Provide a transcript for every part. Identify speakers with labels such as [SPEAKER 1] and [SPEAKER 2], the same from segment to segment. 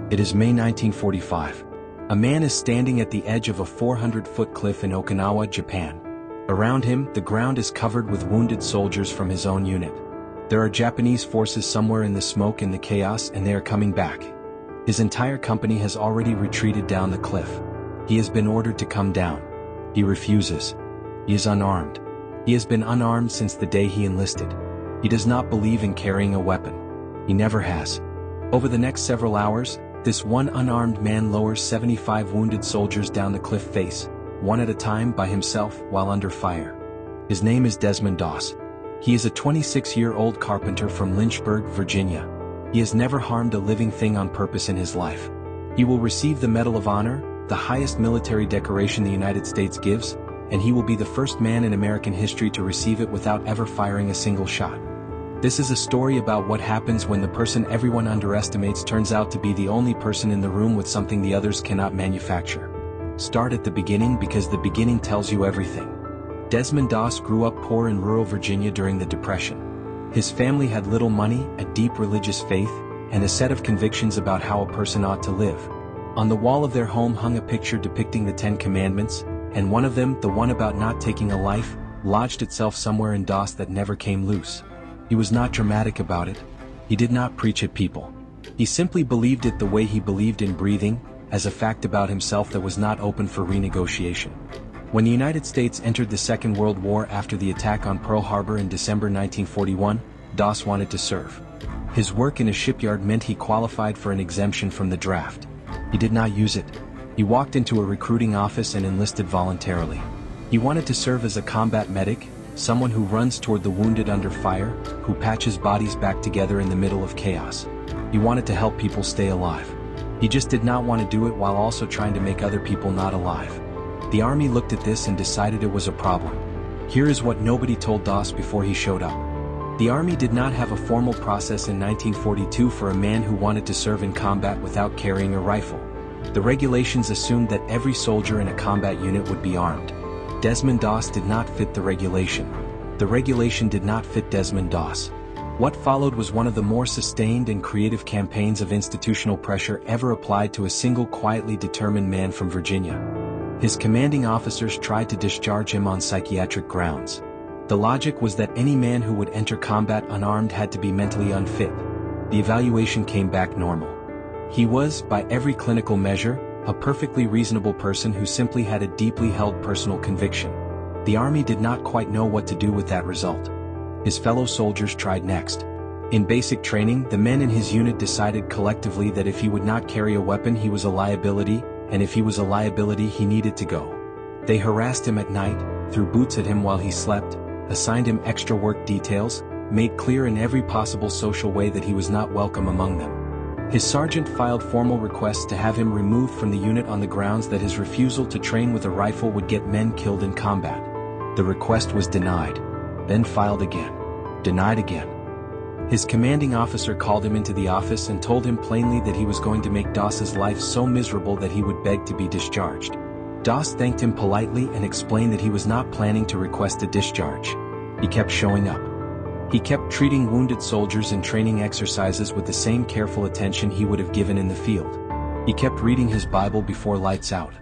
[SPEAKER 1] It is May 1945. A man is standing at the edge of a 400-foot cliff in Okinawa, Japan. Around him, the ground is covered with wounded soldiers from his own unit. There are Japanese forces somewhere in the smoke and the chaos, and they are coming back. His entire company has already retreated down the cliff. He has been ordered to come down. He refuses. He is unarmed. He has been unarmed since the day he enlisted. He does not believe in carrying a weapon. He never has. Over the next several hours, this one unarmed man lowers 75 wounded soldiers down the cliff face, one at a time by himself while under fire. His name is Desmond Doss. He is a 26-year-old carpenter from Lynchburg, Virginia. He has never harmed a living thing on purpose in his life. He will receive the Medal of Honor, the highest military decoration the United States gives, and he will be the first man in American history to receive it without ever firing a single shot. This is a story about what happens when the person everyone underestimates turns out to be the only person in the room with something the others cannot manufacture. Start at the beginning because the beginning tells you everything. Desmond Doss grew up poor in rural Virginia during the Depression. His family had little money, a deep religious faith, and a set of convictions about how a person ought to live. On the wall of their home hung a picture depicting the 10 Commandments, and one of them, the one about not taking a life, lodged itself somewhere in Doss that never came loose. He was not dramatic about it. He did not preach at people. He simply believed it the way he believed in breathing, as a fact about himself that was not open for renegotiation. When the United States entered the Second World War after the attack on Pearl Harbor in December 1941, Doss wanted to serve. His work in a shipyard meant he qualified for an exemption from the draft. He did not use it. He walked into a recruiting office and enlisted voluntarily. He wanted to serve as a combat medic, someone who runs toward the wounded under fire, who patches bodies back together in the middle of chaos. He wanted to help people stay alive. He just did not want to do it while also trying to make other people not alive. The Army looked at this and decided it was a problem. Here is what nobody told Doss before he showed up. The Army did not have a formal process in 1942 for a man who wanted to serve in combat without carrying a rifle. The regulations assumed that every soldier in a combat unit would be armed. Desmond Doss did not fit the regulation. The regulation did not fit Desmond Doss. What followed was one of the more sustained and creative campaigns of institutional pressure ever applied to a single quietly determined man from Virginia. His commanding officers tried to discharge him on psychiatric grounds. The logic was that any man who would enter combat unarmed had to be mentally unfit. The evaluation came back normal. He was, by every clinical measure, a perfectly reasonable person who simply had a deeply held personal conviction. The Army did not quite know what to do with that result. His fellow soldiers tried next. In basic training, the men in his unit decided collectively that if he would not carry a weapon he was a liability, and if he was a liability he needed to go. They harassed him at night, threw boots at him while he slept, assigned him extra work details, made clear in every possible social way that he was not welcome among them. His sergeant filed formal requests to have him removed from the unit on the grounds that his refusal to train with a rifle would get men killed in combat. The request was denied, then filed again, denied again. His commanding officer called him into the office and told him plainly that he was going to make Doss's life so miserable that he would beg to be discharged. Doss thanked him politely and explained that he was not planning to request a discharge. He kept showing up. He kept treating wounded soldiers in training exercises with the same careful attention he would have given in the field. He kept reading his Bible before lights out.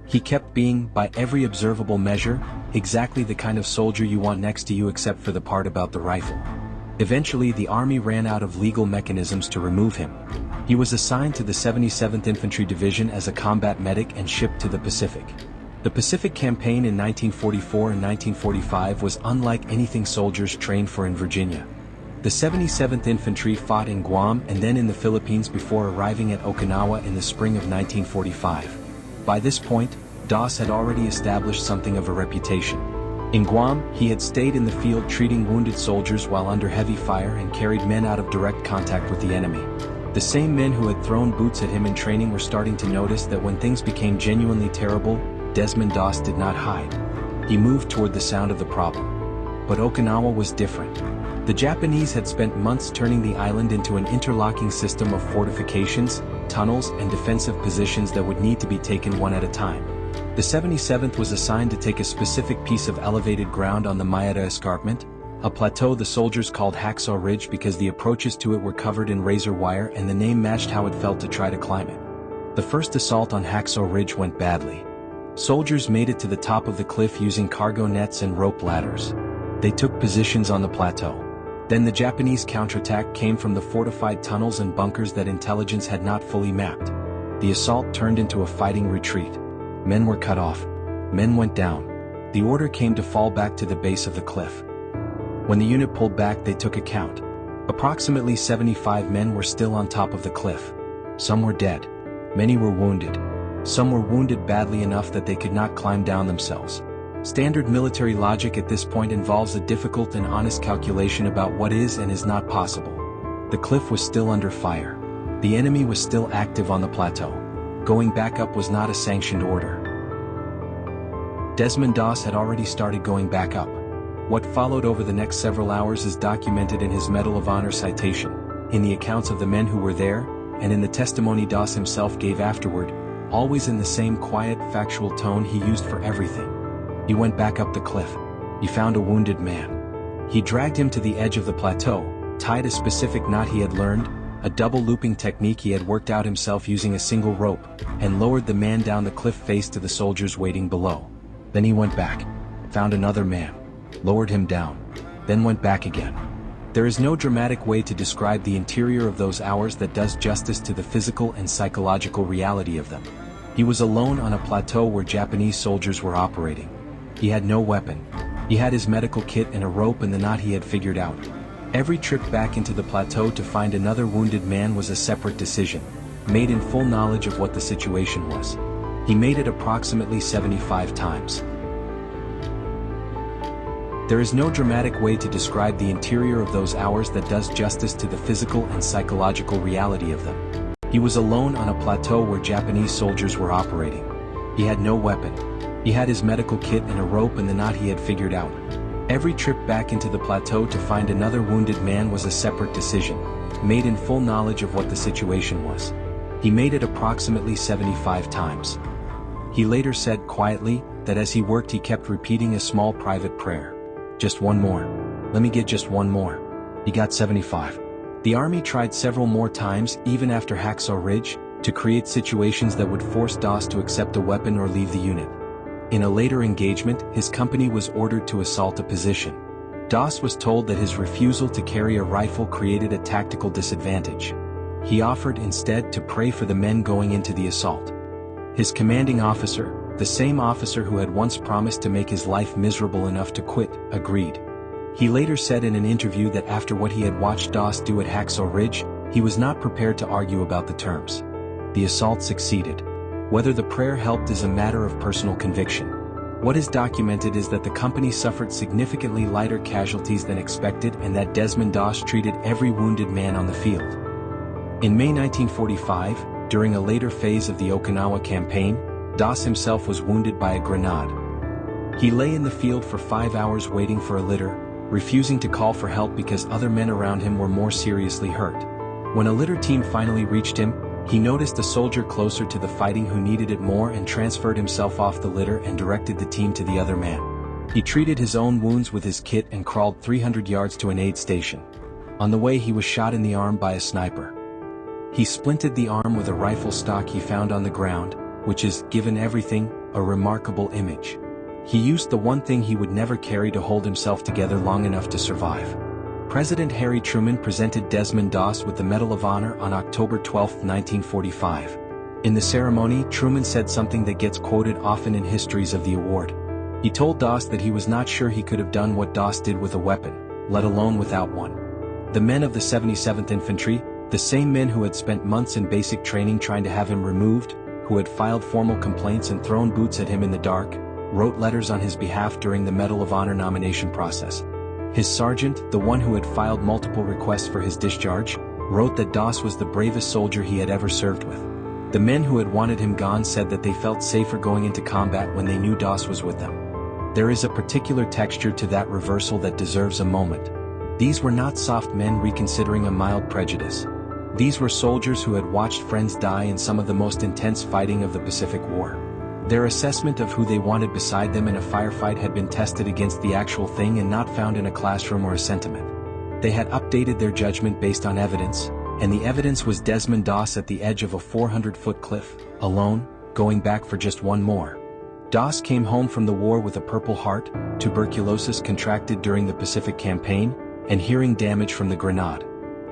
[SPEAKER 1] He kept being, by every observable measure, exactly the kind of soldier you want next to you except for the part about the rifle. Eventually the Army ran out of legal mechanisms to remove him. He was assigned to the 77th Infantry Division as a combat medic and shipped to the Pacific. The Pacific Campaign in 1944 and 1945 was unlike anything soldiers trained for in Virginia. The 77th Infantry fought in Guam and then in the Philippines before arriving at Okinawa in the spring of 1945. By this point, Doss had already established something of a reputation. In Guam, he had stayed in the field treating wounded soldiers while under heavy fire and carried men out of direct contact with the enemy. The same men who had thrown boots at him in training were starting to notice that when things became genuinely terrible, Desmond Doss did not hide. He moved toward the sound of the problem. But Okinawa was different. The Japanese had spent months turning the island into an interlocking system of fortifications, tunnels, and defensive positions that would need to be taken one at a time. The 77th was assigned to take a specific piece of elevated ground on the Maeda Escarpment, a plateau the soldiers called Hacksaw Ridge because the approaches to it were covered in razor wire and the name matched how it felt to try to climb it. The first assault on Hacksaw Ridge went badly. Soldiers made it to the top of the cliff using cargo nets and rope ladders. They took positions on the plateau. Then the Japanese counterattack came from the fortified tunnels and bunkers that intelligence had not fully mapped. The assault turned into a fighting retreat. Men were cut off. Men went down. The order came to fall back to the base of the cliff. When the unit pulled back, they took account. Approximately 75 men were still on top of the cliff. Some were dead. Many were wounded. Some were wounded badly enough that they could not climb down themselves. Standard military logic at this point involves a difficult and honest calculation about what is and is not possible. The cliff was still under fire. The enemy was still active on the plateau. Going back up was not a sanctioned order. Desmond Doss had already started going back up. What followed over the next several hours is documented in his Medal of Honor citation, in the accounts of the men who were there, and in the testimony Doss himself gave afterward, always in the same quiet, factual tone he used for everything. He went back up the cliff. He found a wounded man. He dragged him to the edge of the plateau, tied a specific knot he had learned, a double looping technique he had worked out himself using a single rope, and lowered the man down the cliff face to the soldiers waiting below. Then he went back, found another man, lowered him down, then went back again. There is no dramatic way to describe the interior of those hours that does justice to the physical and psychological reality of them. He was alone on a plateau where Japanese soldiers were operating. He had no weapon. He had his medical kit and a rope and the knot he had figured out. Every trip back into the plateau to find another wounded man was a separate decision, made in full knowledge of what the situation was. He made it approximately 75 times. There is no dramatic way to describe the interior of those hours that does justice to the physical and psychological reality of them. He was alone on a plateau where Japanese soldiers were operating. He had no weapon. He had his medical kit and a rope and the knot he had figured out. Every trip back into the plateau to find another wounded man was a separate decision, made in full knowledge of what the situation was. He made it approximately 75 times. He later said quietly that as he worked he kept repeating a small private prayer. Just one more. Let me get just one more. He got 75. The army tried several more times, even after Hacksaw Ridge, to create situations that would force Doss to accept a weapon or leave the unit. In a later engagement, his company was ordered to assault a position. Doss was told that his refusal to carry a rifle created a tactical disadvantage. He offered instead to pray for the men going into the assault. His commanding officer, the same officer who had once promised to make his life miserable enough to quit, agreed. He later said in an interview that after what he had watched Doss do at Hacksaw Ridge, he was not prepared to argue about the terms. The assault succeeded. Whether the prayer helped is a matter of personal conviction. What is documented is that the company suffered significantly lighter casualties than expected and that Desmond Doss treated every wounded man on the field. In May 1945, during a later phase of the Okinawa campaign, Doss himself was wounded by a grenade. He lay in the field for 5 hours waiting for a litter, refusing to call for help because other men around him were more seriously hurt. When a litter team finally reached him, he noticed a soldier closer to the fighting who needed it more and transferred himself off the litter and directed the team to the other man. He treated his own wounds with his kit and crawled 300 yards to an aid station. On the way he was shot in the arm by a sniper. He splinted the arm with a rifle stock he found on the ground, which is, given everything, a remarkable image. He used the one thing he would never carry to hold himself together long enough to survive. President Harry Truman presented Desmond Doss with the Medal of Honor on October 12, 1945. In the ceremony, Truman said something that gets quoted often in histories of the award. He told Doss that he was not sure he could have done what Doss did with a weapon, let alone without one. The men of the 77th Infantry, the same men who had spent months in basic training trying to have him removed, who had filed formal complaints and thrown boots at him in the dark, wrote letters on his behalf during the Medal of Honor nomination process. His sergeant, the one who had filed multiple requests for his discharge, wrote that Doss was the bravest soldier he had ever served with. The men who had wanted him gone said that they felt safer going into combat when they knew Doss was with them. There is a particular texture to that reversal that deserves a moment. These were not soft men reconsidering a mild prejudice. These were soldiers who had watched friends die in some of the most intense fighting of the Pacific War. Their assessment of who they wanted beside them in a firefight had been tested against the actual thing and not found in a classroom or a sentiment. They had updated their judgment based on evidence, and the evidence was Desmond Doss at the edge of a 400-foot cliff, alone, going back for just one more. Doss came home from the war with a Purple Heart, tuberculosis contracted during the Pacific Campaign, and hearing damage from the grenade.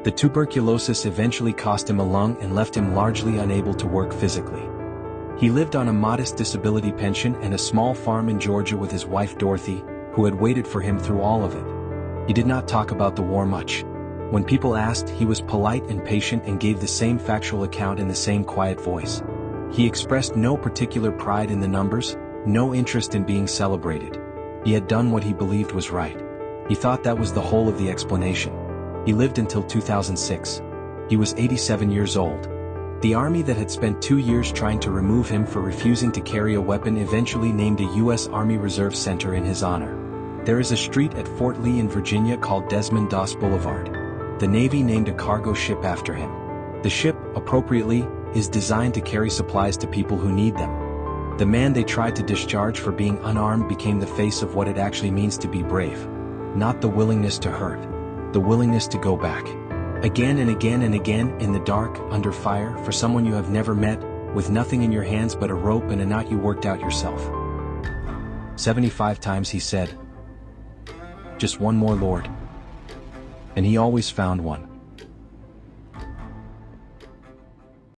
[SPEAKER 1] The tuberculosis eventually cost him a lung and left him largely unable to work physically. He lived on a modest disability pension and a small farm in Georgia with his wife Dorothy, who had waited for him through all of it. He did not talk about the war much. When people asked, he was polite and patient and gave the same factual account in the same quiet voice. He expressed no particular pride in the numbers, no interest in being celebrated. He had done what he believed was right. He thought that was the whole of the explanation. He lived until 2006. He was 87 years old. The army that had spent 2 years trying to remove him for refusing to carry a weapon eventually named a U.S. Army Reserve Center in his honor. There is a street at Fort Lee in Virginia called Desmond Doss Boulevard. The Navy named a cargo ship after him. The ship, appropriately, is designed to carry supplies to people who need them. The man they tried to discharge for being unarmed became the face of what it actually means to be brave. Not the willingness to hurt. The willingness to go back. Again and again and again, in the dark, under fire, for someone you have never met, with nothing in your hands but a rope and a knot you worked out yourself. 75 times he said, "Just one more, Lord." And he always found one.